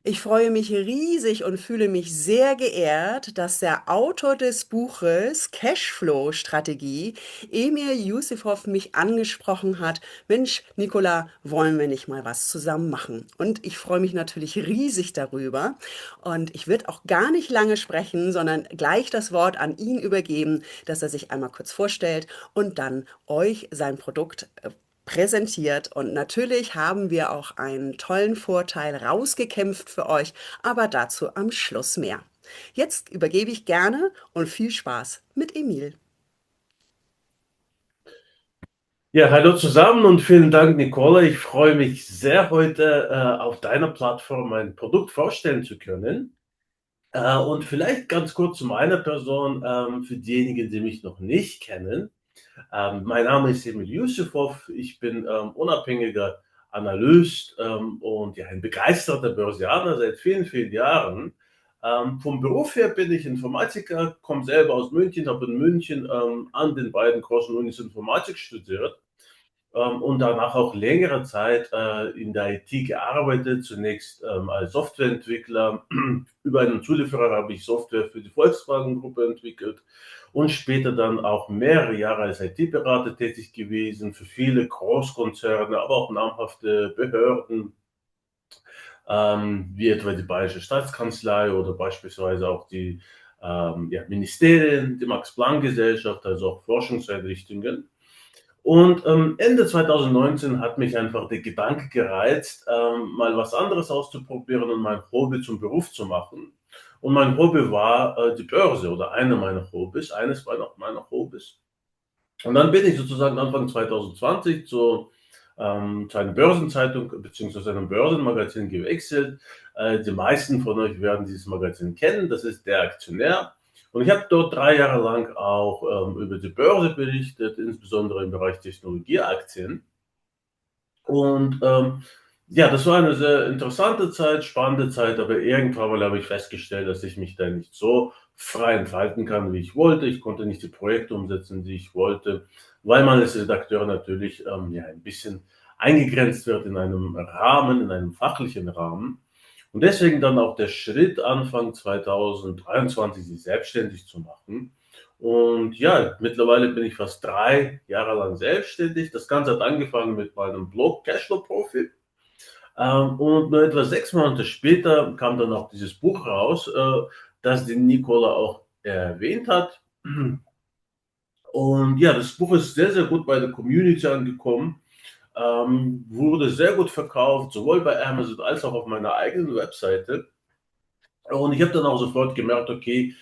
Ich freue mich riesig und fühle mich sehr geehrt, dass der Autor des Buches Cashflow-Strategie, Emir Yusufov, mich angesprochen hat. Mensch, Nicola, wollen wir nicht mal was zusammen machen? Und ich freue mich natürlich riesig darüber. Und ich würde auch gar nicht lange sprechen, sondern gleich das Wort an ihn übergeben, dass er sich einmal kurz vorstellt und dann euch sein Produkt präsentiert. Und natürlich haben wir auch einen tollen Vorteil rausgekämpft für euch, aber dazu am Schluss mehr. Jetzt übergebe ich gerne und viel Spaß mit Emil. Ja, hallo zusammen und vielen Dank, Nicole. Ich freue mich sehr, heute auf deiner Plattform mein Produkt vorstellen zu können. Und vielleicht ganz kurz zu meiner Person, für diejenigen, die mich noch nicht kennen. Mein Name ist Emil Yusufov. Ich bin unabhängiger Analyst und ja, ein begeisterter Börsianer seit vielen, vielen Jahren. Vom Beruf her bin ich Informatiker, komme selber aus München, habe in München an den beiden großen Unis Informatik studiert und danach auch längere Zeit in der IT gearbeitet, zunächst als Softwareentwickler. Über einen Zulieferer habe ich Software für die Volkswagen-Gruppe entwickelt und später dann auch mehrere Jahre als IT-Berater tätig gewesen für viele Großkonzerne, aber auch namhafte Behörden, wie etwa die Bayerische Staatskanzlei oder beispielsweise auch die ja, Ministerien, die Max-Planck-Gesellschaft, also auch Forschungseinrichtungen. Und Ende 2019 hat mich einfach der Gedanke gereizt, mal was anderes auszuprobieren und mein Hobby zum Beruf zu machen. Und mein Hobby war die Börse oder eine meiner Hobbys, eines meiner Hobbys. Und dann bin ich sozusagen Anfang 2020 zu einer Börsenzeitung bzw. einem Börsenmagazin gewechselt. Die meisten von euch werden dieses Magazin kennen, das ist der Aktionär. Und ich habe dort 3 Jahre lang auch über die Börse berichtet, insbesondere im Bereich Technologieaktien. Und ja, das war eine sehr interessante Zeit, spannende Zeit, aber irgendwann mal habe ich festgestellt, dass ich mich da nicht so frei entfalten kann, wie ich wollte. Ich konnte nicht die Projekte umsetzen, die ich wollte, weil man als Redakteur natürlich ja, ein bisschen eingegrenzt wird in einem Rahmen, in einem fachlichen Rahmen. Und deswegen dann auch der Schritt Anfang 2023, sich selbstständig zu machen. Und ja, mittlerweile bin ich fast 3 Jahre lang selbstständig. Das Ganze hat angefangen mit meinem Blog Cashflow Profi. Und nur etwa 6 Monate später kam dann auch dieses Buch raus, das die Nicola auch erwähnt hat. Und ja, das Buch ist sehr, sehr gut bei der Community angekommen, wurde sehr gut verkauft, sowohl bei Amazon als auch auf meiner eigenen Webseite. Und ich habe dann auch sofort gemerkt, okay,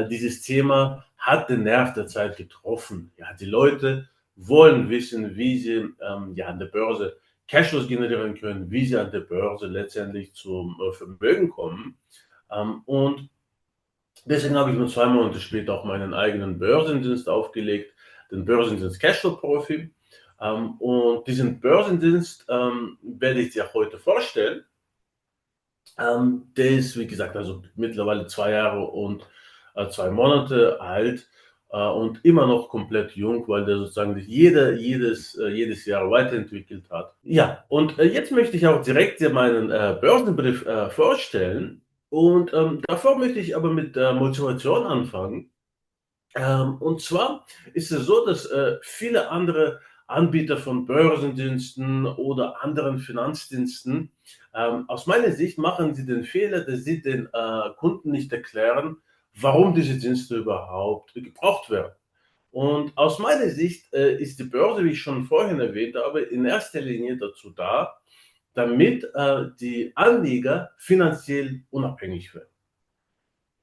dieses Thema hat den Nerv der Zeit getroffen. Ja, die Leute wollen wissen, wie sie ja, an der Börse Cashflows generieren können, wie sie an der Börse letztendlich zum Vermögen kommen. Und deswegen habe ich mir 2 Monate später auch meinen eigenen Börsendienst aufgelegt, den Börsendienst Cashflow Profi. Und diesen Börsendienst werde ich dir heute vorstellen. Der ist, wie gesagt, also mittlerweile 2 Jahre und 2 Monate alt und immer noch komplett jung, weil der sozusagen sich jedes Jahr weiterentwickelt hat. Ja, und jetzt möchte ich auch direkt dir meinen Börsenbrief vorstellen. Und davor möchte ich aber mit der Motivation anfangen. Und zwar ist es so, dass viele andere Anbieter von Börsendiensten oder anderen Finanzdiensten, aus meiner Sicht machen sie den Fehler, dass sie den Kunden nicht erklären, warum diese Dienste überhaupt gebraucht werden. Und aus meiner Sicht ist die Börse, wie ich schon vorhin erwähnt habe, in erster Linie dazu da, damit die Anleger finanziell unabhängig werden.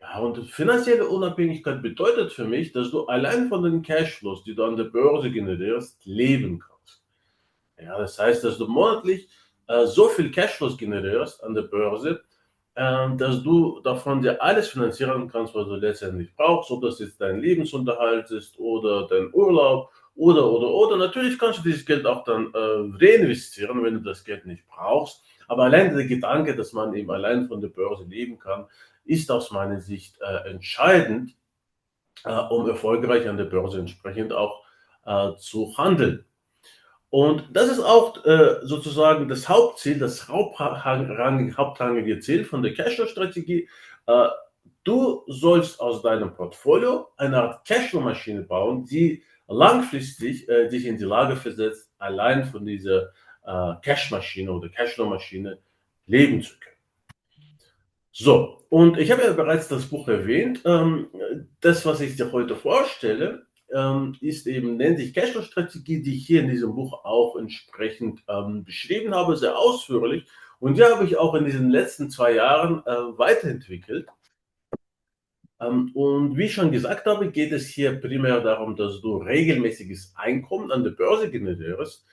Ja, und finanzielle Unabhängigkeit bedeutet für mich, dass du allein von den Cashflows, die du an der Börse generierst, leben kannst. Ja, das heißt, dass du monatlich so viel Cashflows generierst an der Börse, dass du davon dir alles finanzieren kannst, was du letztendlich brauchst, ob das jetzt dein Lebensunterhalt ist oder dein Urlaub oder. Natürlich kannst du dieses Geld auch dann reinvestieren, wenn du das Geld nicht brauchst. Aber allein der Gedanke, dass man eben allein von der Börse leben kann, ist aus meiner Sicht entscheidend, um erfolgreich an der Börse entsprechend auch zu handeln. Und das ist auch sozusagen das Hauptziel, das hauptrangige Ziel von der Cashflow-Strategie. Äh, Du sollst aus deinem Portfolio eine Art Cashflow-Maschine bauen, die langfristig dich in die Lage versetzt, allein von dieser Cash-Maschine oder Cashflow-Maschine leben zu können. So, und ich habe ja bereits das Buch erwähnt. Das, was ich dir heute vorstelle, ist eben, nennt sich Cashflow-Strategie, die ich hier in diesem Buch auch entsprechend beschrieben habe, sehr ausführlich. Und die habe ich auch in diesen letzten 2 Jahren weiterentwickelt. Und wie ich schon gesagt habe, geht es hier primär darum, dass du regelmäßiges Einkommen an der Börse generierst.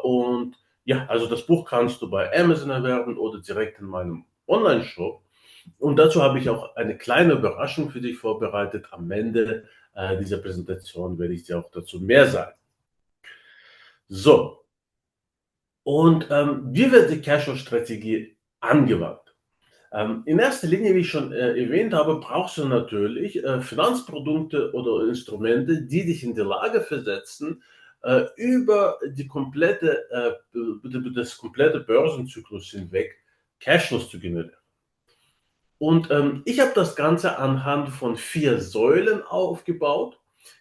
Und ja, also das Buch kannst du bei Amazon erwerben oder direkt in meinem Online-Shop. Und dazu habe ich auch eine kleine Überraschung für dich vorbereitet. Am Ende dieser Präsentation werde ich dir auch dazu mehr sagen. So, und wie wird die Cashflow-Strategie angewandt? In erster Linie, wie ich schon erwähnt habe, brauchst du natürlich Finanzprodukte oder Instrumente, die dich in die Lage versetzen, über das komplette Börsenzyklus hinweg Cashflows zu generieren. Und ich habe das Ganze anhand von 4 Säulen aufgebaut.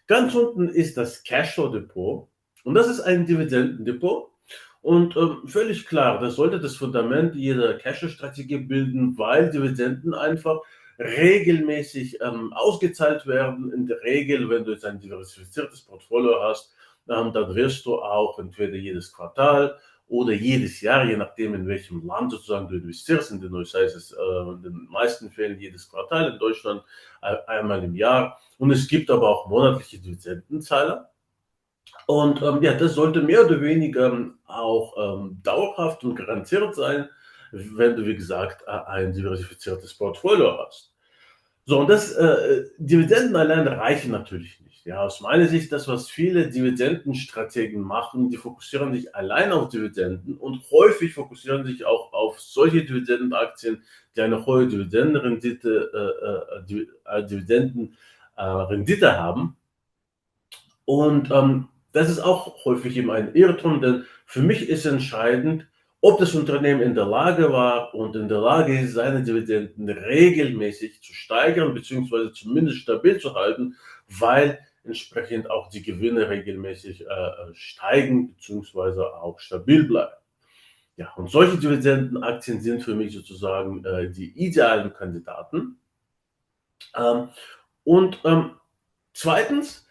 Ganz unten ist das Cashflow-Depot und das ist ein Dividendendepot. Und völlig klar, das sollte das Fundament jeder Cashflow-Strategie bilden, weil Dividenden einfach regelmäßig ausgezahlt werden. In der Regel, wenn du jetzt ein diversifiziertes Portfolio hast, dann wirst du auch entweder jedes Quartal oder jedes Jahr, je nachdem in welchem Land sozusagen du investierst. In den USA ist es in den meisten Fällen jedes Quartal, in Deutschland einmal im Jahr. Und es gibt aber auch monatliche Dividendenzahler. Und ja, das sollte mehr oder weniger auch dauerhaft und garantiert sein, wenn du, wie gesagt, ein diversifiziertes Portfolio hast. So, und Dividenden allein reichen natürlich nicht. Ja, aus meiner Sicht, das, was viele Dividendenstrategen machen, die fokussieren sich allein auf Dividenden und häufig fokussieren sich auch auf solche Dividendenaktien, die eine hohe Dividendenrendite haben. Und das ist auch häufig eben ein Irrtum, denn für mich ist entscheidend, ob das Unternehmen in der Lage war und in der Lage ist, seine Dividenden regelmäßig zu steigern, beziehungsweise zumindest stabil zu halten, weil entsprechend auch die Gewinne regelmäßig steigen, beziehungsweise auch stabil bleiben. Ja, und solche Dividendenaktien sind für mich sozusagen die idealen Kandidaten. Ähm, und zweitens,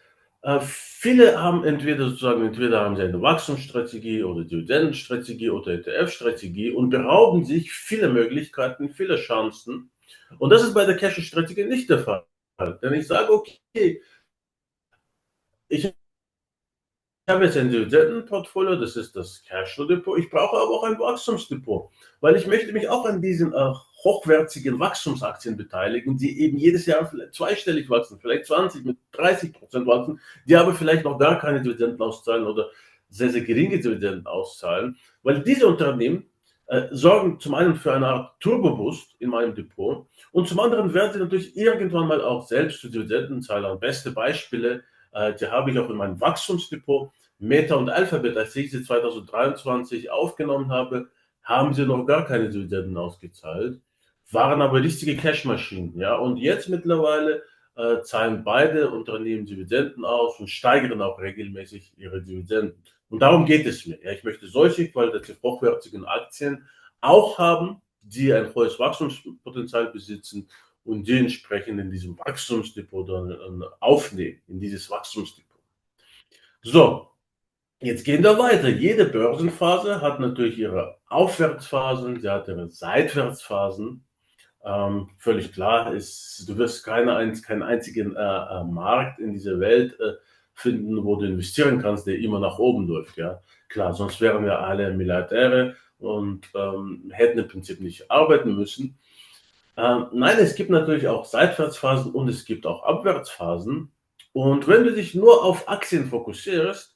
viele haben entweder haben sie eine Wachstumsstrategie oder Dividendenstrategie oder ETF-Strategie und berauben sich viele Möglichkeiten, viele Chancen. Und das ist bei der Cash-Strategie nicht der Fall. Denn ich sage, okay, ich habe jetzt ein Dividendenportfolio, das ist das Cashflow-Depot. Ich brauche aber auch ein Wachstumsdepot, weil ich möchte mich auch an diesen hochwertigen Wachstumsaktien beteiligen, die eben jedes Jahr vielleicht zweistellig wachsen, vielleicht 20 mit 30% wachsen, die aber vielleicht noch gar keine Dividenden auszahlen oder sehr, sehr geringe Dividenden auszahlen, weil diese Unternehmen sorgen zum einen für eine Art Turbo-Boost in meinem Depot und zum anderen werden sie natürlich irgendwann mal auch selbst zu Dividendenzahlern. Beste Beispiele, die habe ich auch in meinem Wachstumsdepot. Meta und Alphabet, als ich sie 2023 aufgenommen habe, haben sie noch gar keine Dividenden ausgezahlt, waren aber richtige Cashmaschinen. Ja? Und jetzt mittlerweile zahlen beide Unternehmen Dividenden aus und steigern auch regelmäßig ihre Dividenden. Und darum geht es mir. Ja? Ich möchte solche qualitativ hochwertigen Aktien auch haben, die ein hohes Wachstumspotenzial besitzen und die entsprechend in diesem Wachstumsdepot dann aufnehmen, in dieses Wachstumsdepot. So, jetzt gehen wir weiter. Jede Börsenphase hat natürlich ihre Aufwärtsphasen, sie hat ihre Seitwärtsphasen. Völlig klar ist, du wirst keinen einzigen Markt in dieser Welt finden, wo du investieren kannst, der immer nach oben läuft. Ja, klar, sonst wären wir alle Milliardäre und hätten im Prinzip nicht arbeiten müssen. Nein, es gibt natürlich auch Seitwärtsphasen und es gibt auch Abwärtsphasen. Und wenn du dich nur auf Aktien fokussierst,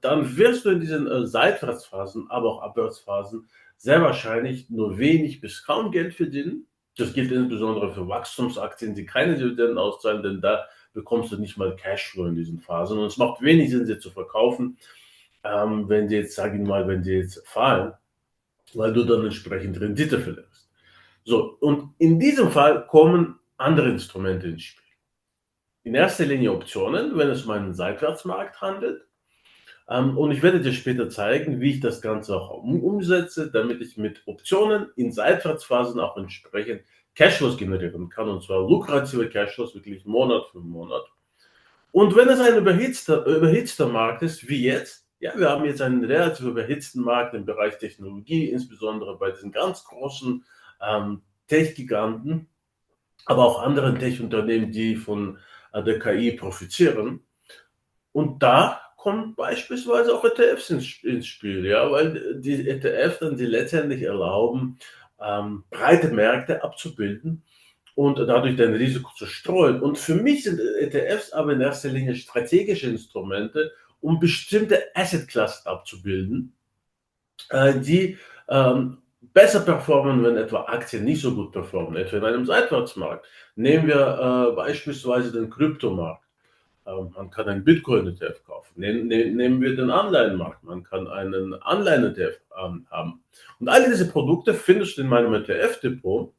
dann wirst du in diesen Seitwärtsphasen, aber auch Abwärtsphasen sehr wahrscheinlich nur wenig bis kaum Geld verdienen. Das gilt insbesondere für Wachstumsaktien, die keine Dividenden auszahlen, denn da bekommst du nicht mal Cashflow in diesen Phasen. Und es macht wenig Sinn, sie zu verkaufen. wenn die jetzt, sage ich mal, wenn die jetzt fallen, weil du dann entsprechend Rendite verlierst. So, und in diesem Fall kommen andere Instrumente ins Spiel. In erster Linie Optionen, wenn es um einen Seitwärtsmarkt handelt. Und ich werde dir später zeigen, wie ich das Ganze auch umsetze, damit ich mit Optionen in Seitwärtsphasen auch entsprechend Cashflows generieren kann, und zwar lukrative Cashflows, wirklich Monat für Monat. Und wenn es ein überhitzter Markt ist, wie jetzt, ja, wir haben jetzt einen relativ überhitzten Markt im Bereich Technologie, insbesondere bei diesen ganz großen Tech-Giganten, aber auch anderen Tech-Unternehmen, die von der KI profitieren. Und da kommen beispielsweise auch ETFs ins Spiel, ja, weil die ETFs dann die letztendlich erlauben, breite Märkte abzubilden und dadurch dein Risiko zu streuen. Und für mich sind ETFs aber in erster Linie strategische Instrumente, um bestimmte Assetklassen abzubilden, die besser performen, wenn etwa Aktien nicht so gut performen, etwa in einem Seitwärtsmarkt. Nehmen wir beispielsweise den Kryptomarkt. Man kann einen Bitcoin-ETF kaufen. Nehmen wir den Anleihenmarkt. Man kann einen Anleihen-ETF haben. Und alle diese Produkte findest du in meinem ETF-Depot.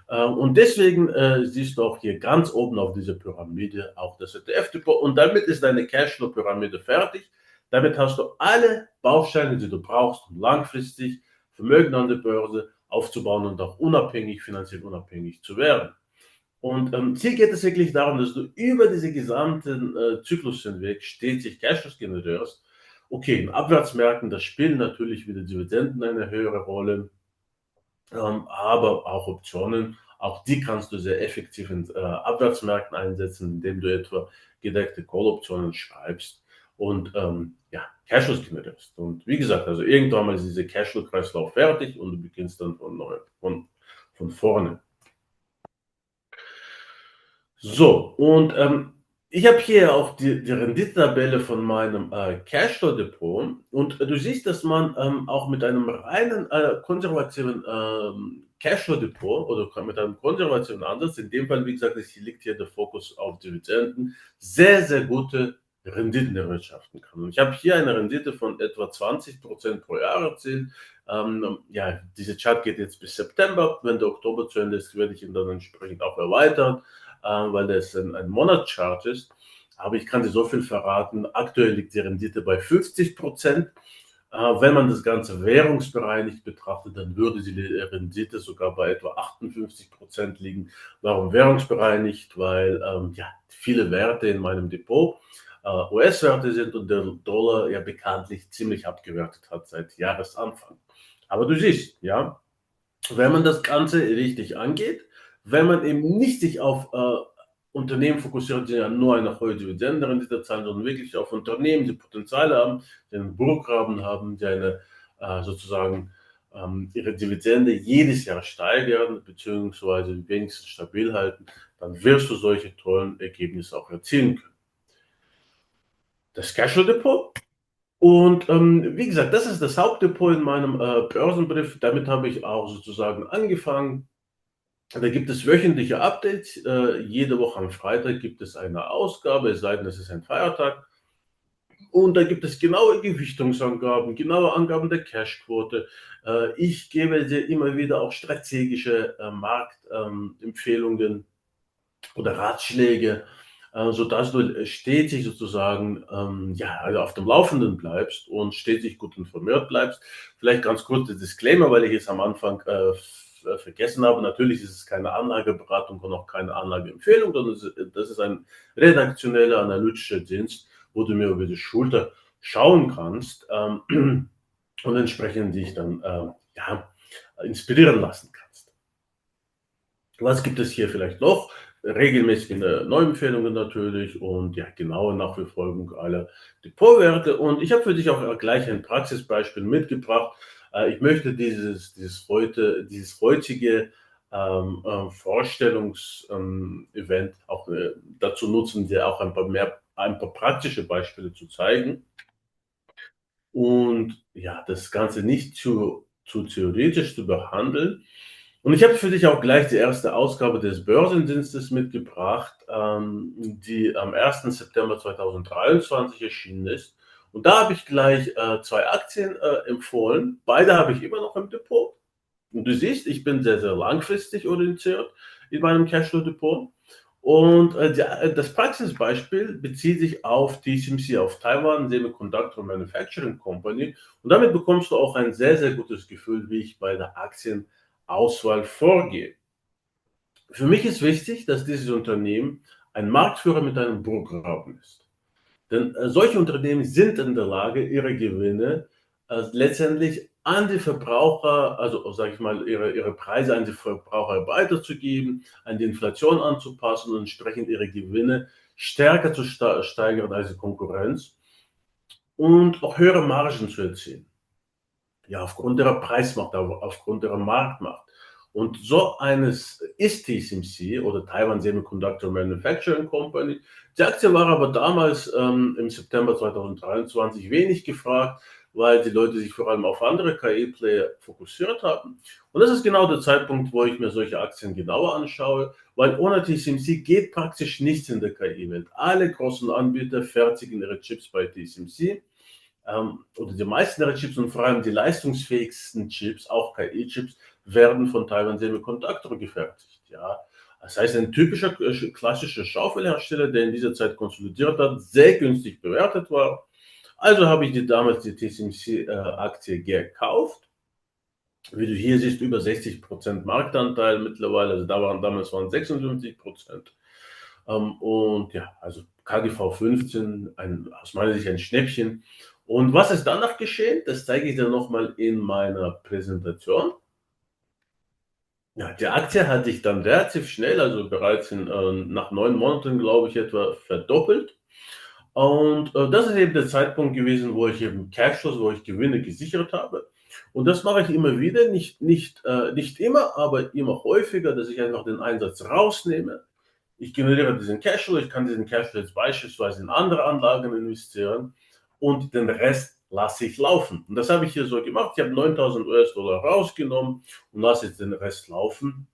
Und deswegen siehst du auch hier ganz oben auf dieser Pyramide auch das ETF-Depot. Und damit ist deine Cashflow-Pyramide fertig. Damit hast du alle Bausteine, die du brauchst, um langfristig Vermögen an der Börse aufzubauen und auch unabhängig, finanziell unabhängig zu werden. Und hier geht es wirklich darum, dass du über diese gesamten Zyklus hinweg stetig Cashflows generierst. Okay, in Abwärtsmärkten, da spielen natürlich wieder Dividenden eine höhere Rolle, aber auch Optionen. Auch die kannst du sehr effektiv in Abwärtsmärkten einsetzen, indem du etwa gedeckte Call-Optionen schreibst und ja, Cashflows generierst. Und wie gesagt, also irgendwann mal ist dieser Cashflow-Kreislauf fertig und du beginnst dann von vorne. So, und ich habe hier auch die Renditetabelle von meinem Cashflow-Depot, und du siehst, dass man auch mit einem reinen konservativen Cashflow-Depot oder mit einem konservativen Ansatz, in dem Fall, wie gesagt, liegt hier der Fokus auf Dividenden, sehr, sehr gute Renditen erwirtschaften kann. Und ich habe hier eine Rendite von etwa 20% pro Jahr erzielt. Ja, diese Chart geht jetzt bis September. Wenn der Oktober zu Ende ist, werde ich ihn dann entsprechend auch erweitern, weil das ein Monatschart ist. Aber ich kann dir so viel verraten, aktuell liegt die Rendite bei 50%. Wenn man das Ganze währungsbereinigt betrachtet, dann würde die Rendite sogar bei etwa 58% liegen. Warum währungsbereinigt? Weil ja, viele Werte in meinem Depot US-Werte sind und der Dollar ja bekanntlich ziemlich abgewertet hat seit Jahresanfang. Aber du siehst, ja, wenn man das Ganze richtig angeht, wenn man eben nicht sich auf Unternehmen fokussiert, die ja nur eine hohe Dividendenrendite zahlen, sondern wirklich auf Unternehmen, die Potenziale haben, die einen Burggraben haben, die eine sozusagen ihre Dividende jedes Jahr steigern, beziehungsweise wenigstens stabil halten, dann wirst du solche tollen Ergebnisse auch erzielen können. Das Cashflow Depot. Und wie gesagt, das ist das Hauptdepot in meinem Börsenbrief. Damit habe ich auch sozusagen angefangen. Da gibt es wöchentliche Updates. Jede Woche am Freitag gibt es eine Ausgabe, es sei denn, es ist ein Feiertag. Und da gibt es genaue Gewichtungsangaben, genaue Angaben der Cashquote. Ich gebe dir immer wieder auch strategische Marktempfehlungen oder Ratschläge, sodass du stetig sozusagen ja, also auf dem Laufenden bleibst und stetig gut informiert bleibst. Vielleicht ganz kurz der Disclaimer, weil ich es am Anfang vergessen habe. Natürlich ist es keine Anlageberatung und auch keine Anlageempfehlung, sondern das ist ein redaktioneller, analytischer Dienst, wo du mir über die Schulter schauen kannst und entsprechend dich dann ja, inspirieren lassen kannst. Was gibt es hier vielleicht noch? Regelmäßige Neuempfehlungen natürlich und ja, genaue Nachverfolgung aller Depotwerte. Und ich habe für dich auch gleich ein Praxisbeispiel mitgebracht. Ich möchte dieses heutige Vorstellungsevent auch dazu nutzen, dir auch ein paar praktische Beispiele zu zeigen. Und ja, das Ganze nicht zu theoretisch zu behandeln. Und ich habe für dich auch gleich die erste Ausgabe des Börsendienstes mitgebracht, die am 1. September 2023 erschienen ist. Und da habe ich gleich zwei Aktien empfohlen. Beide habe ich immer noch im Depot. Und du siehst, ich bin sehr, sehr langfristig orientiert in meinem Cashflow-Depot. Und das Praxisbeispiel bezieht sich auf TSMC, auf Taiwan Semiconductor Manufacturing Company. Und damit bekommst du auch ein sehr, sehr gutes Gefühl, wie ich bei der Aktienauswahl vorgehe. Für mich ist wichtig, dass dieses Unternehmen ein Marktführer mit einem Burggraben ist. Denn solche Unternehmen sind in der Lage, ihre Gewinne letztendlich an die Verbraucher, also sage ich mal, ihre Preise an die Verbraucher weiterzugeben, an die Inflation anzupassen und entsprechend ihre Gewinne stärker zu steigern als die Konkurrenz und auch höhere Margen zu erzielen. Ja, aufgrund ihrer Preismacht, aufgrund ihrer Marktmacht. Und so eines ist TSMC oder Taiwan Semiconductor Manufacturing Company. Die Aktie war aber damals im September 2023 wenig gefragt, weil die Leute sich vor allem auf andere KI-Player fokussiert haben. Und das ist genau der Zeitpunkt, wo ich mir solche Aktien genauer anschaue, weil ohne TSMC geht praktisch nichts in der KI-Welt. Alle großen Anbieter fertigen ihre Chips bei TSMC oder die meisten der Chips und vor allem die leistungsfähigsten Chips, auch KI-Chips, werden von Taiwan Semiconductor gefertigt. Ja. Das heißt, ein typischer klassischer Schaufelhersteller, der in dieser Zeit konsolidiert hat, sehr günstig bewertet war. Also habe ich damals die TSMC-Aktie gekauft. Wie du hier siehst, über 60% Marktanteil mittlerweile, also damals waren 56%. Und ja, also KGV 15, aus meiner Sicht ein Schnäppchen. Und was ist danach geschehen? Das zeige ich dir nochmal in meiner Präsentation. Ja, die Aktie hat sich dann relativ schnell, also bereits nach 9 Monaten, glaube ich, etwa verdoppelt. Und das ist eben der Zeitpunkt gewesen, wo ich eben Cashflows, wo ich Gewinne gesichert habe. Und das mache ich immer wieder, nicht immer, aber immer häufiger, dass ich einfach den Einsatz rausnehme. Ich generiere diesen Cashflow, ich kann diesen Cashflow jetzt beispielsweise in andere Anlagen investieren und den Rest lasse ich laufen. Und das habe ich hier so gemacht. Ich habe 9000 US-Dollar rausgenommen und lasse jetzt den Rest laufen.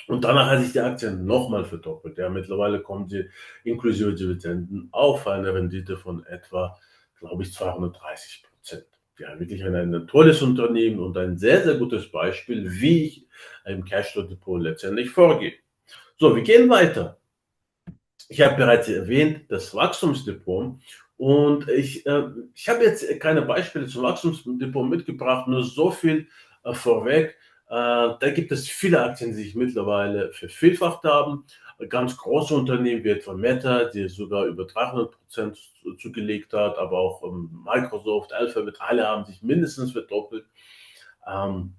Und danach hat sich die Aktie nochmal verdoppelt. Ja, mittlerweile kommt sie inklusive Dividenden auf eine Rendite von etwa, glaube ich, 230%. Ja, wirklich ein tolles Unternehmen und ein sehr, sehr gutes Beispiel, wie ich im Cashflow-Depot letztendlich vorgehe. So, wir gehen weiter. Ich habe bereits erwähnt, das Wachstumsdepot. Und ich habe jetzt keine Beispiele zum Wachstumsdepot mitgebracht, nur so viel vorweg. Da gibt es viele Aktien, die sich mittlerweile vervielfacht haben. Ganz große Unternehmen wie etwa Meta, die sogar über 300% zugelegt hat, aber auch Microsoft, Alphabet, alle haben sich mindestens verdoppelt. Ähm,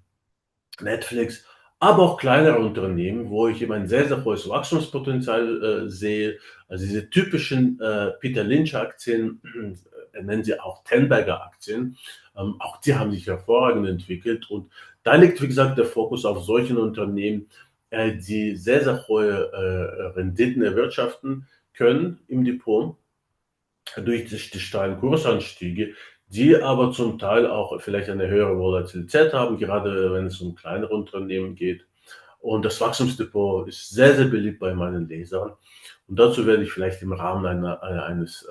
Netflix, aber auch kleinere Unternehmen, wo ich eben ein sehr, sehr hohes Wachstumspotenzial sehe. Also diese typischen Peter Lynch-Aktien, nennen sie auch Tenberger-Aktien, auch die haben sich hervorragend entwickelt. Und da liegt, wie gesagt, der Fokus auf solchen Unternehmen, die sehr, sehr hohe Renditen erwirtschaften können im Depot durch die steilen Kursanstiege, die aber zum Teil auch vielleicht eine höhere Volatilität haben, gerade wenn es um kleinere Unternehmen geht. Und das Wachstumsdepot ist sehr, sehr beliebt bei meinen Lesern. Und dazu werde ich vielleicht im Rahmen eines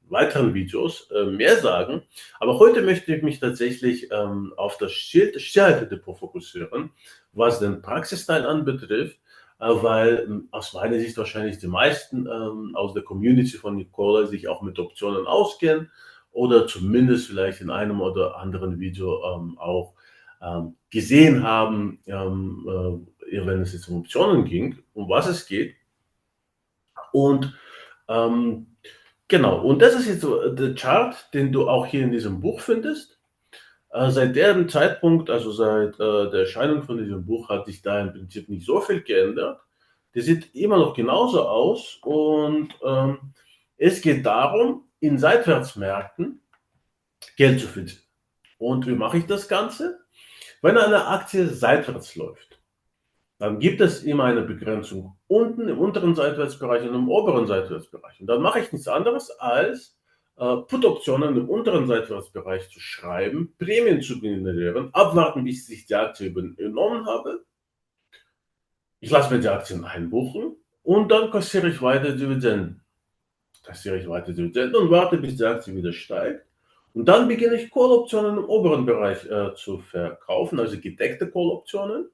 weiteren Videos mehr sagen. Aber heute möchte ich mich tatsächlich auf das Sharehalter-Depot fokussieren, was den Praxisteil anbetrifft, weil aus meiner Sicht wahrscheinlich die meisten aus der Community von Nicola sich auch mit Optionen auskennen oder zumindest vielleicht in einem oder anderen Video auch gesehen haben, wenn es jetzt um Optionen ging, um was es geht. Und ähm, genau, und das ist jetzt so der Chart, den du auch hier in diesem Buch findest. Seit dem Zeitpunkt, also seit der Erscheinung von diesem Buch, hat sich da im Prinzip nicht so viel geändert. Der sieht immer noch genauso aus und es geht darum, in Seitwärtsmärkten Geld zu verdienen. Und wie mache ich das Ganze? Wenn eine Aktie seitwärts läuft, dann gibt es immer eine Begrenzung unten im unteren Seitwärtsbereich und im oberen Seitwärtsbereich. Und dann mache ich nichts anderes als Put-Optionen im unteren Seitwärtsbereich zu schreiben, Prämien zu generieren, abwarten, bis ich die Aktie übernommen habe. Ich lasse mir die Aktien einbuchen und dann kassiere ich weiter Dividenden. Kassiere ich weiter Dividenden und warte, bis die Aktie wieder steigt. Und dann beginne ich Call-Optionen im oberen Bereich zu verkaufen, also gedeckte Call-Optionen,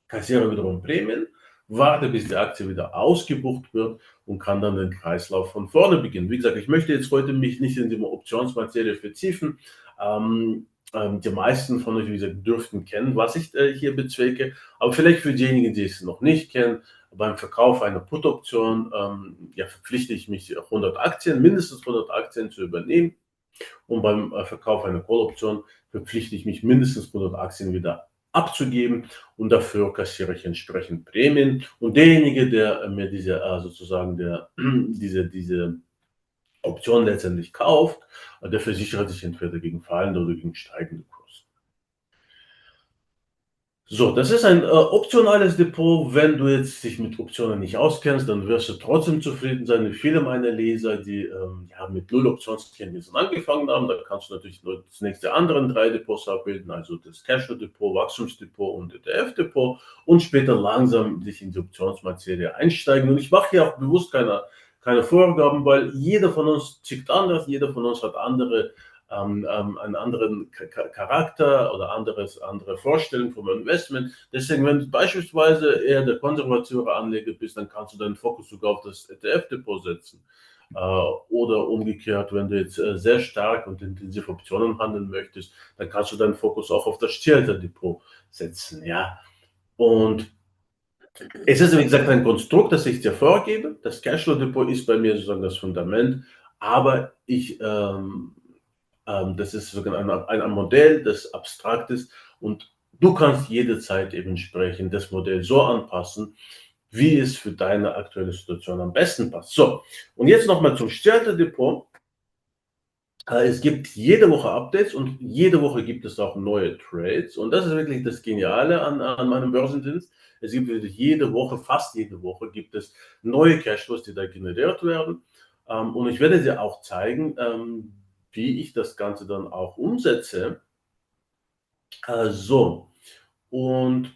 kassiere wiederum Prämien, warte, bis die Aktie wieder ausgebucht wird und kann dann den Kreislauf von vorne beginnen. Wie gesagt, ich möchte jetzt heute mich nicht in die Optionsmaterie vertiefen. Die meisten von euch, wie gesagt, dürften kennen, was ich hier bezwecke. Aber vielleicht für diejenigen, die es noch nicht kennen, beim Verkauf einer Put-Option ja, verpflichte ich mich, 100 Aktien, mindestens 100 Aktien zu übernehmen. Und beim Verkauf einer Call-Option verpflichte ich mich, mindestens 100 Aktien wieder abzugeben und dafür kassiere ich entsprechend Prämien. Und derjenige, der mir diese sozusagen diese Option letztendlich kauft, der versichert sich entweder gegen fallende oder gegen steigende Kurse. So, das ist ein optionales Depot. Wenn du jetzt dich mit Optionen nicht auskennst, dann wirst du trotzdem zufrieden sein. Wie viele meiner Leser, die ja, mit null Optionskenntnissen angefangen haben, da kannst du natürlich nur zunächst die anderen drei Depots abbilden, also das Cashflow-Depot, Wachstumsdepot und ETF-Depot und später langsam sich in die Optionsmaterie einsteigen. Und ich mache hier auch bewusst keine Vorgaben, weil jeder von uns tickt anders, jeder von uns hat einen anderen Charakter oder andere Vorstellung vom Investment. Deswegen, wenn du beispielsweise eher der konservative Anleger bist, dann kannst du deinen Fokus sogar auf das ETF-Depot setzen. Oder umgekehrt, wenn du jetzt sehr stark und intensiv Optionen handeln möchtest, dann kannst du deinen Fokus auch auf das Stilter-Depot setzen. Ja? Und es ist, wie gesagt, ein Konstrukt, das ich dir vorgebe. Das Cashflow-Depot ist bei mir sozusagen das Fundament, aber das ist sogar ein Modell, das abstrakt ist und du kannst jederzeit eben entsprechend das Modell so anpassen, wie es für deine aktuelle Situation am besten passt. So, und jetzt nochmal zum Starter-Depot. Es gibt jede Woche Updates und jede Woche gibt es auch neue Trades. Und das ist wirklich das Geniale an meinem Börsendienst. Es gibt wirklich jede Woche, fast jede Woche, gibt es neue Cashflows, die da generiert werden. Und ich werde dir auch zeigen, wie ich das Ganze dann auch umsetze. So, und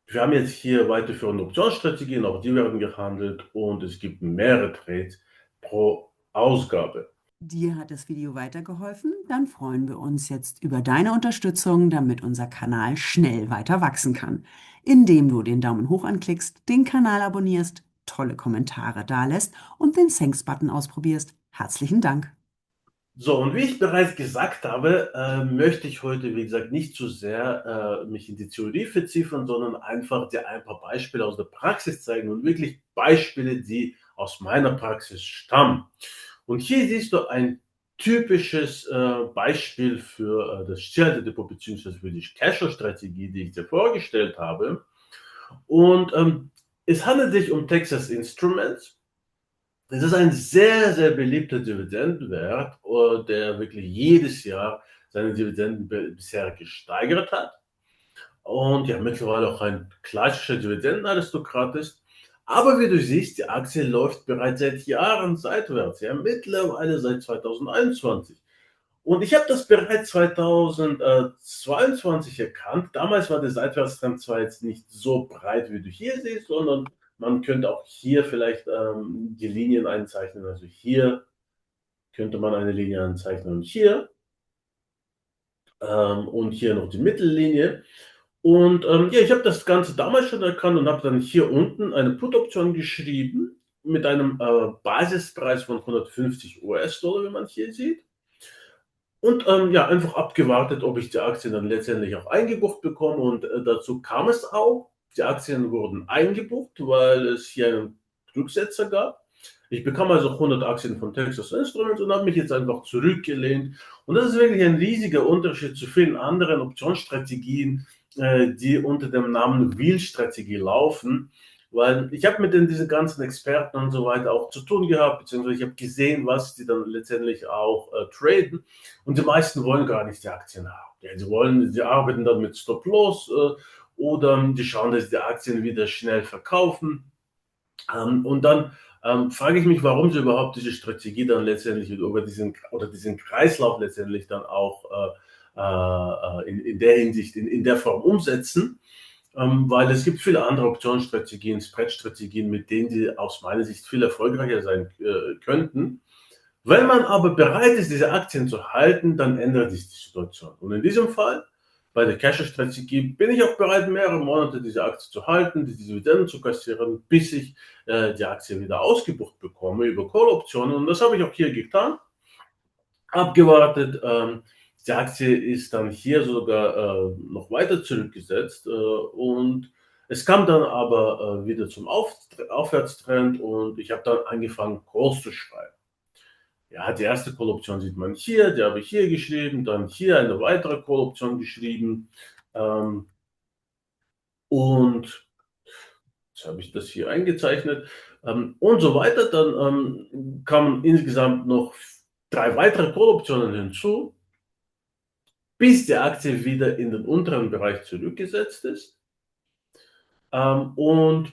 wir haben jetzt hier weiterführende Optionsstrategien, auch die werden gehandelt und es gibt mehrere Trades pro Ausgabe. Dir hat das Video weitergeholfen? Dann freuen wir uns jetzt über deine Unterstützung, damit unser Kanal schnell weiter wachsen kann. Indem du den Daumen hoch anklickst, den Kanal abonnierst, tolle Kommentare dalässt und den Thanks-Button ausprobierst. Herzlichen Dank! So, und wie ich bereits gesagt habe, möchte ich heute, wie gesagt, nicht zu sehr mich in die Theorie vertiefen, sondern einfach dir ein paar Beispiele aus der Praxis zeigen und wirklich Beispiele, die aus meiner Praxis stammen. Und hier siehst du ein typisches Beispiel für das Shared-Depot bzw. für die Casher-Strategie, die ich dir vorgestellt habe. Und es handelt sich um Texas Instruments. Es ist ein sehr, sehr beliebter Dividendenwert, der wirklich jedes Jahr seine Dividenden bisher gesteigert hat und ja mittlerweile auch ein klassischer Dividendenaristokrat ist. Aber wie du siehst, die Aktie läuft bereits seit Jahren seitwärts, ja, mittlerweile seit 2021. Und ich habe das bereits 2022 erkannt. Damals war der Seitwärtstrend zwar jetzt nicht so breit, wie du hier siehst, sondern man könnte auch hier vielleicht die Linien einzeichnen. Also hier könnte man eine Linie anzeichnen und hier noch die Mittellinie. Und ja, ich habe das Ganze damals schon erkannt und habe dann hier unten eine Put-Option geschrieben mit einem Basispreis von 150 US-Dollar, wie man hier sieht. Und ja, einfach abgewartet, ob ich die Aktien dann letztendlich auch eingebucht bekomme. Und dazu kam es auch. Die Aktien wurden eingebucht, weil es hier einen Rücksetzer gab. Ich bekam also 100 Aktien von Texas Instruments und habe mich jetzt einfach zurückgelehnt. Und das ist wirklich ein riesiger Unterschied zu vielen anderen Optionsstrategien, die unter dem Namen Wheel-Strategie laufen. Weil ich habe mit diesen ganzen Experten und so weiter auch zu tun gehabt, beziehungsweise ich habe gesehen, was die dann letztendlich auch traden. Und die meisten wollen gar nicht die Aktien haben. Ja, sie arbeiten dann mit Stop-Loss oder die schauen, dass die Aktien wieder schnell verkaufen. Und dann frage ich mich, warum sie überhaupt diese Strategie dann letztendlich über diesen Kreislauf letztendlich dann auch in der Hinsicht, in der Form umsetzen. Weil es gibt viele andere Optionsstrategien, Spread-Strategien, mit denen sie aus meiner Sicht viel erfolgreicher sein könnten. Wenn man aber bereit ist, diese Aktien zu halten, dann ändert sich die Situation. Und in diesem Fall, bei der Cash-Strategie, bin ich auch bereit, mehrere Monate diese Aktie zu halten, die Dividenden zu kassieren, bis ich die Aktie wieder ausgebucht bekomme über Call-Optionen. Und das habe ich auch hier getan, abgewartet. Die Aktie ist dann hier sogar noch weiter zurückgesetzt und es kam dann aber wieder zum Aufwärtstrend und ich habe dann angefangen, Calls zu schreiben. Ja, die erste Call-Option sieht man hier, die habe ich hier geschrieben, dann hier eine weitere Call-Option geschrieben. Und jetzt habe ich das hier eingezeichnet und so weiter. Dann kamen insgesamt noch 3 weitere Call-Optionen hinzu, bis die Aktie wieder in den unteren Bereich zurückgesetzt ist. Und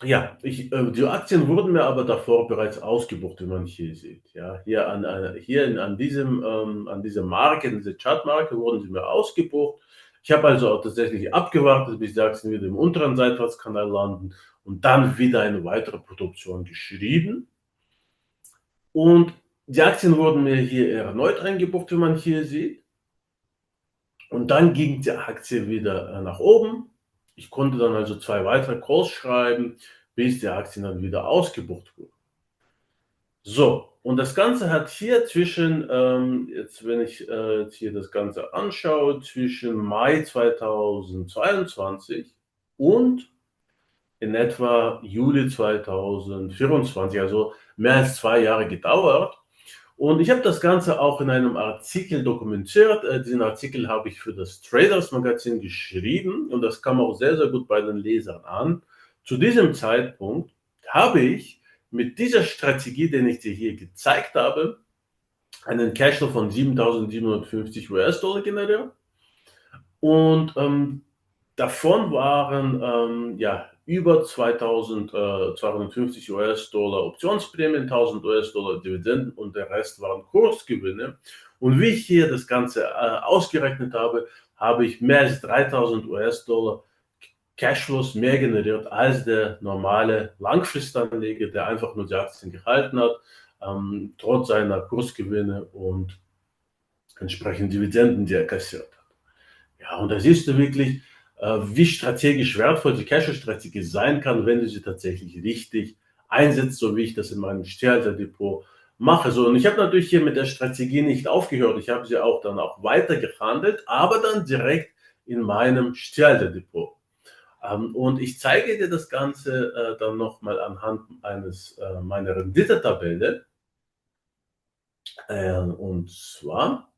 ja, die Aktien wurden mir aber davor bereits ausgebucht, wie man hier sieht. Ja, an dieser Marke, diese Chartmarke wurden sie mir ausgebucht. Ich habe also auch tatsächlich abgewartet, bis die Aktien wieder im unteren Seitwärtskanal landen und dann wieder eine weitere Produktion geschrieben. Und die Aktien wurden mir hier erneut eingebucht, wie man hier sieht. Und dann ging die Aktie wieder nach oben. Ich konnte dann also 2 weitere Calls schreiben, bis die Aktie dann wieder ausgebucht wurde. So, und das Ganze hat hier zwischen, jetzt wenn ich jetzt hier das Ganze anschaue, zwischen Mai 2022 und in etwa Juli 2024, also mehr als 2 Jahre gedauert. Und ich habe das Ganze auch in einem Artikel dokumentiert. Diesen Artikel habe ich für das Traders Magazin geschrieben und das kam auch sehr, sehr gut bei den Lesern an. Zu diesem Zeitpunkt habe ich mit dieser Strategie, den ich dir hier gezeigt habe, einen Cashflow von 7.750 US-Dollar generiert. Und davon waren ja, über 2.250 US-Dollar Optionsprämien, 1.000 US-Dollar Dividenden und der Rest waren Kursgewinne. Und wie ich hier das Ganze ausgerechnet habe, habe ich mehr als 3.000 US-Dollar Cashflows mehr generiert als der normale Langfristanleger, der einfach nur die Aktien gehalten hat, trotz seiner Kursgewinne und entsprechend Dividenden, die er kassiert hat. Ja, und da siehst du wirklich, wie strategisch wertvoll die Cash-Strategie sein kann, wenn du sie tatsächlich richtig einsetzt, so wie ich das in meinem Stillhalter-Depot mache. So, und ich habe natürlich hier mit der Strategie nicht aufgehört. Ich habe sie auch dann auch weiter gehandelt, aber dann direkt in meinem Stillhalter-Depot. Und ich zeige dir das Ganze dann nochmal anhand meiner Rendite-Tabelle. Und zwar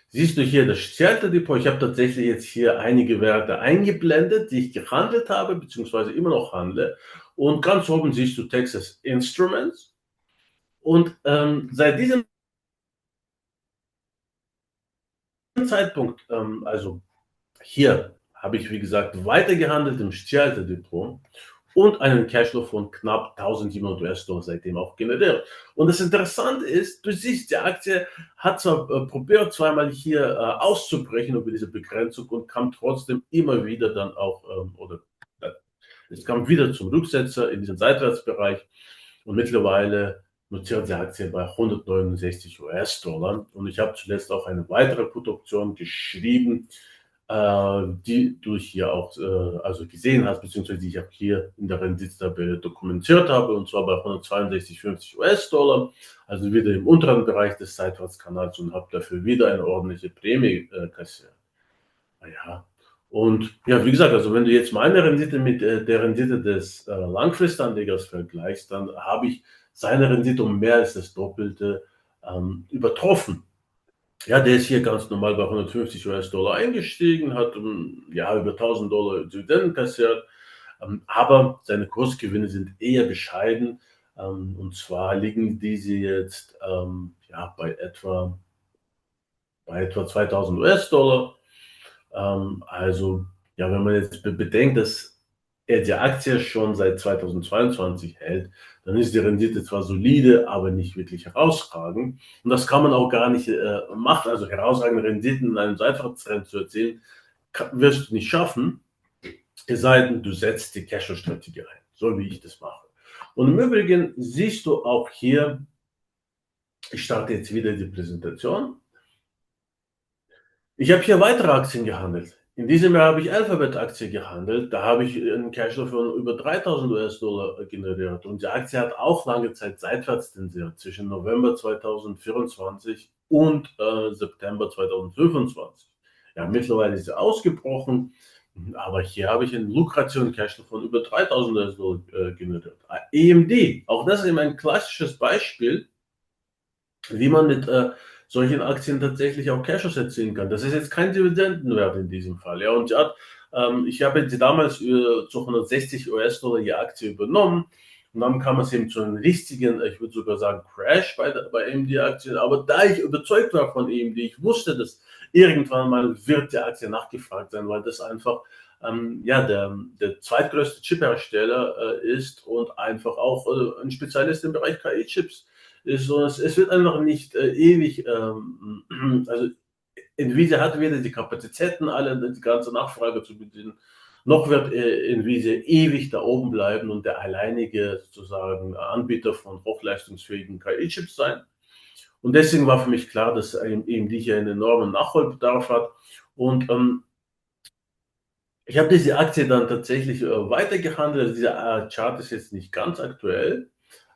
siehst du hier das Stärke-Depot. Ich habe tatsächlich jetzt hier einige Werte eingeblendet, die ich gehandelt habe, beziehungsweise immer noch handle. Und ganz oben siehst du Texas Instruments. Und seit diesem Zeitpunkt, also hier habe ich, wie gesagt, weitergehandelt im Stärke-Depot und einen Cashflow von knapp 1.700 US-Dollar seitdem auch generiert. Und das Interessante ist, du siehst, die Aktie hat zwar probiert, zweimal hier auszubrechen über diese Begrenzung und kam trotzdem immer wieder dann auch, es kam wieder zum Rücksetzer in diesen Seitwärtsbereich und mittlerweile notiert die Aktie bei 169 US-Dollar. Und ich habe zuletzt auch eine weitere Put-Option geschrieben, die du hier auch also gesehen hast, beziehungsweise die ich auch hier in der Rendite-Tabelle dokumentiert habe, und zwar bei 162,50 US-Dollar, also wieder im unteren Bereich des Seitwärtskanals und habe dafür wieder eine ordentliche Prämie kassiert. Ja. Und ja, wie gesagt, also wenn du jetzt meine Rendite mit der Rendite des Langfristanlegers vergleichst, dann habe ich seine Rendite um mehr als das Doppelte übertroffen. Ja, der ist hier ganz normal bei 150 US-Dollar eingestiegen, hat ja, über 1.000 Dollar Dividenden kassiert, aber seine Kursgewinne sind eher bescheiden. Und zwar liegen diese jetzt ja, bei etwa 2.000 US-Dollar. Also, ja, wenn man jetzt bedenkt, dass er die Aktie schon seit 2022 hält, dann ist die Rendite zwar solide, aber nicht wirklich herausragend. Und das kann man auch gar nicht machen. Also herausragende Renditen in einem Seitwärtstrend zu erzielen, wirst du nicht schaffen, es sei denn, du setzt die Cash-Strategie ein, so wie ich das mache. Und im Übrigen siehst du auch hier, ich starte jetzt wieder die Präsentation. Ich habe hier weitere Aktien gehandelt. In diesem Jahr habe ich Alphabet-Aktie gehandelt. Da habe ich einen Cashflow von über 3000 US-Dollar generiert. Und die Aktie hat auch lange Zeit seitwärts tendiert, zwischen November 2024 und September 2025. Ja, mittlerweile ist sie ausgebrochen, aber hier habe ich einen lukrativen Cashflow von über 3000 US-Dollar generiert. AMD, auch das ist eben ein klassisches Beispiel, wie man mit solchen Aktien tatsächlich auch Cashflows erzielen kann. Das ist jetzt kein Dividendenwert in diesem Fall. Ja, und ich habe sie damals zu 160 US-Dollar je Aktie übernommen. Und dann kam es eben zu einem richtigen, ich würde sogar sagen, Crash bei AMD-Aktien. Aber da ich überzeugt war von AMD, ich wusste, dass irgendwann mal wird die Aktie nachgefragt sein, weil das einfach ja, der zweitgrößte Chiphersteller ist und einfach auch ein Spezialist im Bereich KI-Chips ist. So, es wird einfach nicht ewig, also Nvidia hat weder die Kapazitäten, alle die ganze Nachfrage zu bedienen, noch wird Nvidia ewig da oben bleiben und der alleinige sozusagen Anbieter von hochleistungsfähigen KI-Chips sein. Und deswegen war für mich klar, dass eben die hier einen enormen Nachholbedarf hat. Und ich habe diese Aktie dann tatsächlich weitergehandelt. Also dieser Chart ist jetzt nicht ganz aktuell.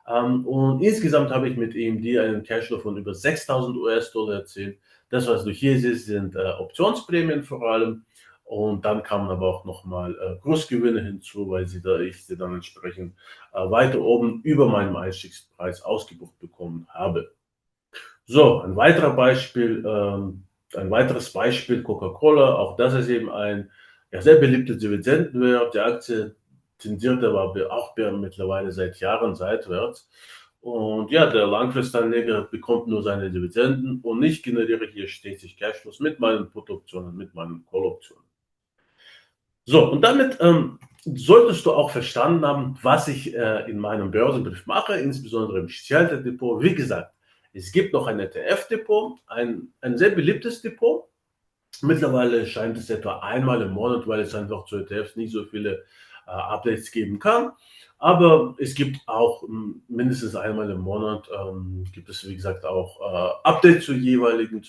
Und insgesamt habe ich mit AMD einen Cashflow von über 6000 US-Dollar erzielt. Das, was du hier siehst, sind Optionsprämien vor allem. Und dann kamen aber auch nochmal Kursgewinne hinzu, weil ich sie dann entsprechend weiter oben über meinem Einstiegspreis ausgebucht bekommen habe. So, ein weiteres Beispiel Coca-Cola. Auch das ist eben ein ja, sehr beliebtes Dividendenwert. Die Aktie tendiert aber auch mittlerweile seit Jahren seitwärts. Und ja, der Langfristanleger bekommt nur seine Dividenden und ich generiere hier stetig Cashflows mit meinen Put-Optionen, mit meinen Call-Optionen. So, und damit solltest du auch verstanden haben, was ich in meinem Börsenbrief mache, insbesondere im Schalterdepot. Wie gesagt, es gibt noch ein ETF-Depot, ein sehr beliebtes Depot. Mittlerweile scheint es etwa einmal im Monat, weil es einfach zu ETFs nicht so viele Updates geben kann. Aber es gibt auch mindestens einmal im Monat, gibt es wie gesagt auch Updates zu den jeweiligen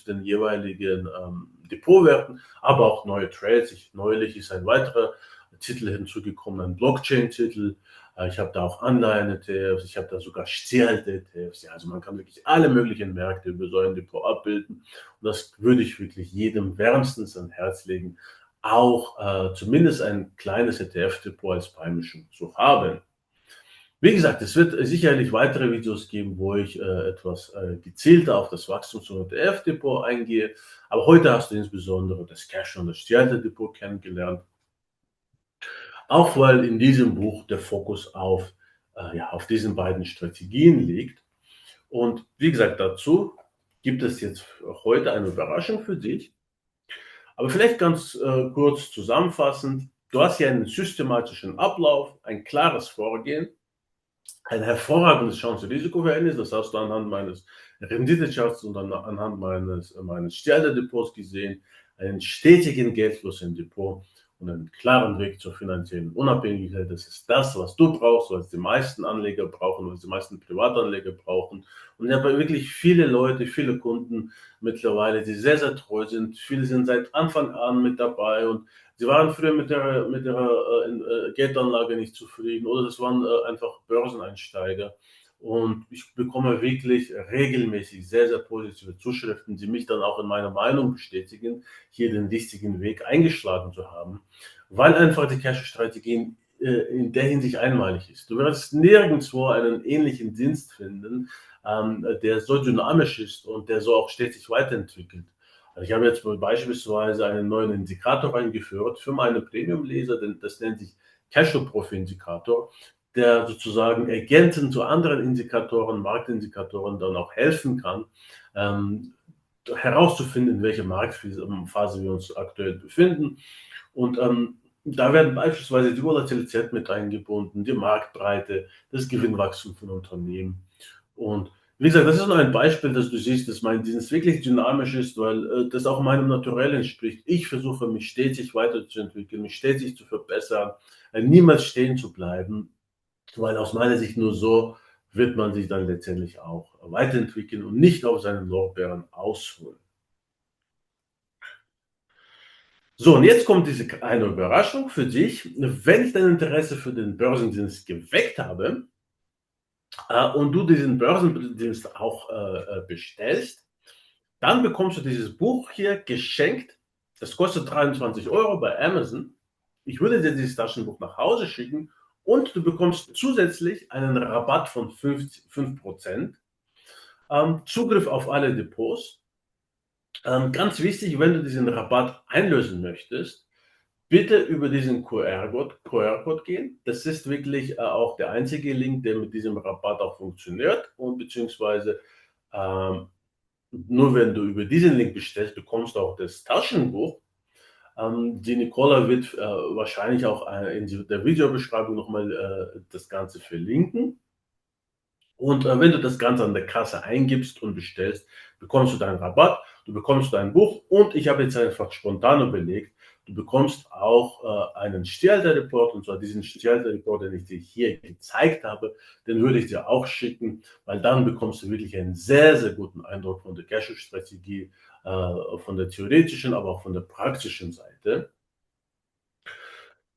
Depotwerten, aber auch neue Trades. Neulich ist ein weiterer Titel hinzugekommen, ein Blockchain-Titel. Ich habe da auch Anleihen-ETFs, ich habe da sogar Stierte-ETFs. Ja, also man kann wirklich alle möglichen Märkte über so ein Depot abbilden. Und das würde ich wirklich jedem wärmstens ans Herz legen, auch zumindest ein kleines ETF-Depot als Beimischung zu haben. Wie gesagt, es wird sicherlich weitere Videos geben, wo ich etwas gezielter auf das Wachstums- und ETF-Depot eingehe. Aber heute hast du insbesondere das Cash- und das Sterne-Depot kennengelernt. Auch weil in diesem Buch der Fokus ja, auf diesen beiden Strategien liegt. Und wie gesagt, dazu gibt es jetzt heute eine Überraschung für dich. Aber vielleicht ganz kurz zusammenfassend. Du hast hier einen systematischen Ablauf, ein klares Vorgehen, ein hervorragendes Chance-Risiko-Verhältnis, das hast du anhand meines Renditecharts und anhand meines Sternedepots gesehen, einen stetigen Geldfluss im Depot und einen klaren Weg zur finanziellen Unabhängigkeit. Das ist das, was du brauchst, was die meisten Anleger brauchen, was die meisten Privatanleger brauchen. Und ich habe wirklich viele Leute, viele Kunden mittlerweile, die sehr, sehr treu sind. Viele sind seit Anfang an mit dabei und sie waren früher mit ihrer Geldanlage nicht zufrieden oder das waren einfach Börseneinsteiger. Und ich bekomme wirklich regelmäßig sehr, sehr positive Zuschriften, die mich dann auch in meiner Meinung bestätigen, hier den richtigen Weg eingeschlagen zu haben, weil einfach die Cash-Strategie in der Hinsicht einmalig ist. Du wirst nirgendwo einen ähnlichen Dienst finden, der so dynamisch ist und der so auch stetig weiterentwickelt. Also ich habe jetzt beispielsweise einen neuen Indikator eingeführt für meine Premium-Leser, denn das nennt sich Cashflow-Profi-Indikator, der sozusagen ergänzend zu anderen Indikatoren, Marktindikatoren dann auch helfen kann, herauszufinden, in welcher Marktphase wir uns aktuell befinden. Und da werden beispielsweise die Volatilität mit eingebunden, die Marktbreite, das Gewinnwachstum von Unternehmen. Und wie gesagt, das ist nur ein Beispiel, dass du siehst, dass mein Dienst wirklich dynamisch ist, weil das auch meinem Naturell entspricht. Ich versuche mich stetig weiterzuentwickeln, mich stetig zu verbessern, niemals stehen zu bleiben. weil aus meiner Sicht nur so wird man sich dann letztendlich auch weiterentwickeln und nicht auf seinen Lorbeeren ausruhen. So, und jetzt kommt diese eine Überraschung für dich. Wenn ich dein Interesse für den Börsendienst geweckt habe und du diesen Börsendienst auch bestellst, dann bekommst du dieses Buch hier geschenkt. Das kostet 23 € bei Amazon. Ich würde dir dieses Taschenbuch nach Hause schicken und du bekommst zusätzlich einen Rabatt von 5%, Zugriff auf alle Depots. Ganz wichtig, wenn du diesen Rabatt einlösen möchtest, bitte über diesen QR-Code gehen. Das ist wirklich auch der einzige Link, der mit diesem Rabatt auch funktioniert und beziehungsweise ähm, nur wenn du über diesen Link bestellst, bekommst du auch das Taschenbuch. Die Nicola wird wahrscheinlich auch in der Videobeschreibung nochmal das Ganze verlinken. Und wenn du das Ganze an der Kasse eingibst und bestellst, bekommst du deinen Rabatt, du bekommst dein Buch und ich habe jetzt einfach spontan überlegt, du bekommst auch einen Stierhalter-Report, und zwar diesen Stierhalter-Report, den ich dir hier gezeigt habe, den würde ich dir auch schicken, weil dann bekommst du wirklich einen sehr, sehr guten Eindruck von der Cashflow-Strategie, von der theoretischen, aber auch von der praktischen Seite.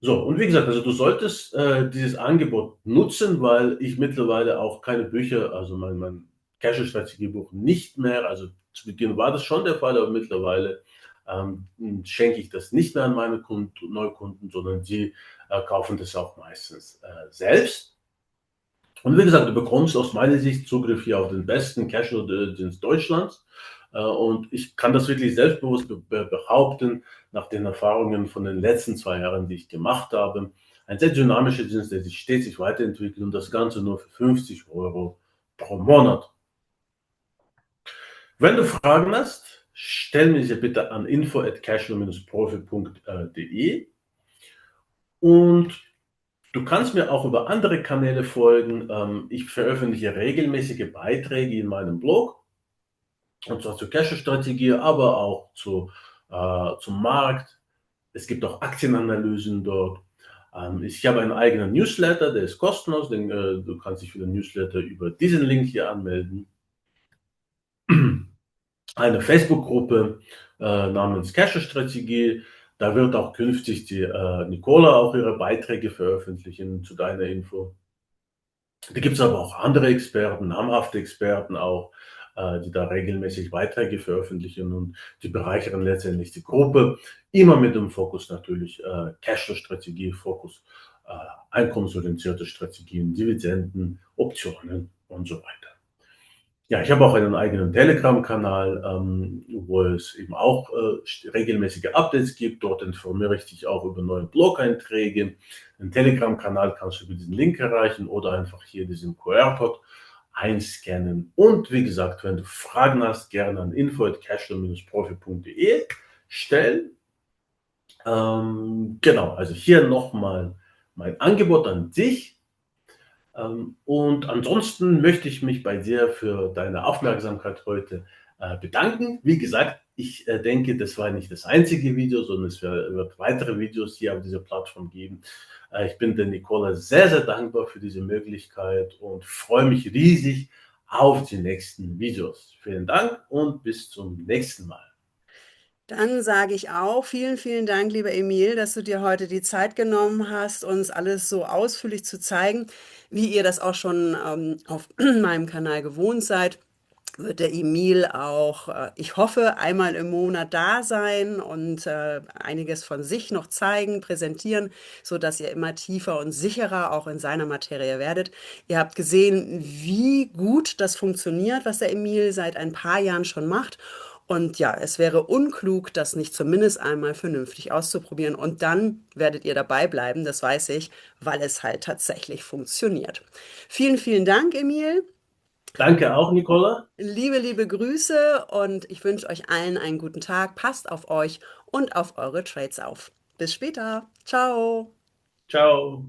So, und wie gesagt, also du solltest dieses Angebot nutzen, weil ich mittlerweile auch keine Bücher, also mein Cashflow-Strategiebuch nicht mehr, also zu Beginn war das schon der Fall, aber mittlerweile schenke ich das nicht mehr an meine Neukunden, sondern sie kaufen das auch meistens selbst. Und wie gesagt, du bekommst aus meiner Sicht Zugriff hier auf den besten Cashflow-Dienst Deutschlands. Und ich kann das wirklich selbstbewusst behaupten, nach den Erfahrungen von den letzten 2 Jahren, die ich gemacht habe. Ein sehr dynamischer Dienst, der sich stetig weiterentwickelt und das Ganze nur für 50 € pro Monat. Wenn du Fragen hast, stell mir sie bitte an info@cashflow-profi.de und du kannst mir auch über andere Kanäle folgen. Ich veröffentliche regelmäßige Beiträge in meinem Blog, und zwar zur Cash-Strategie, aber auch zum Markt. Es gibt auch Aktienanalysen dort. Ich habe einen eigenen Newsletter, der ist kostenlos. Du kannst dich für den Newsletter über diesen Link hier anmelden. Eine Facebook-Gruppe namens Cash-Strategie. Da wird auch künftig die Nicola auch ihre Beiträge veröffentlichen, zu deiner Info. Da gibt es aber auch andere Experten, namhafte Experten auch, die da regelmäßig Beiträge veröffentlichen und die bereichern letztendlich die Gruppe, immer mit dem Fokus natürlich Cashflow-Strategie, Fokus einkommensorientierte Strategien, Dividenden, Optionen und so weiter. Ja, ich habe auch einen eigenen Telegram-Kanal, wo es eben auch regelmäßige Updates gibt. Dort informiere ich dich auch über neue Blog-Einträge. Den Telegram-Kanal kannst du über diesen Link erreichen oder einfach hier diesen QR-Code einscannen. Und wie gesagt, wenn du Fragen hast, gerne an info@cashflow-profi.de stellen. Genau, also hier nochmal mein Angebot an dich. Und ansonsten möchte ich mich bei dir für deine Aufmerksamkeit heute bedanken. Wie gesagt, ich denke, das war nicht das einzige Video, sondern es wird weitere Videos hier auf dieser Plattform geben. Ich bin der Nicola sehr, sehr dankbar für diese Möglichkeit und freue mich riesig auf die nächsten Videos. Vielen Dank und bis zum nächsten Mal. Dann sage ich auch vielen, vielen Dank, lieber Emil, dass du dir heute die Zeit genommen hast, uns alles so ausführlich zu zeigen, wie ihr das auch schon auf meinem Kanal gewohnt seid. Wird der Emil auch, ich hoffe, einmal im Monat da sein und einiges von sich noch zeigen, präsentieren, so dass ihr immer tiefer und sicherer auch in seiner Materie werdet. Ihr habt gesehen, wie gut das funktioniert, was der Emil seit ein paar Jahren schon macht. Und ja, es wäre unklug, das nicht zumindest einmal vernünftig auszuprobieren. Und dann werdet ihr dabei bleiben, das weiß ich, weil es halt tatsächlich funktioniert. Vielen, vielen Dank, Emil. Danke auch, Nicola. Liebe, liebe Grüße und ich wünsche euch allen einen guten Tag. Passt auf euch und auf eure Trades auf. Bis später. Ciao. Ciao.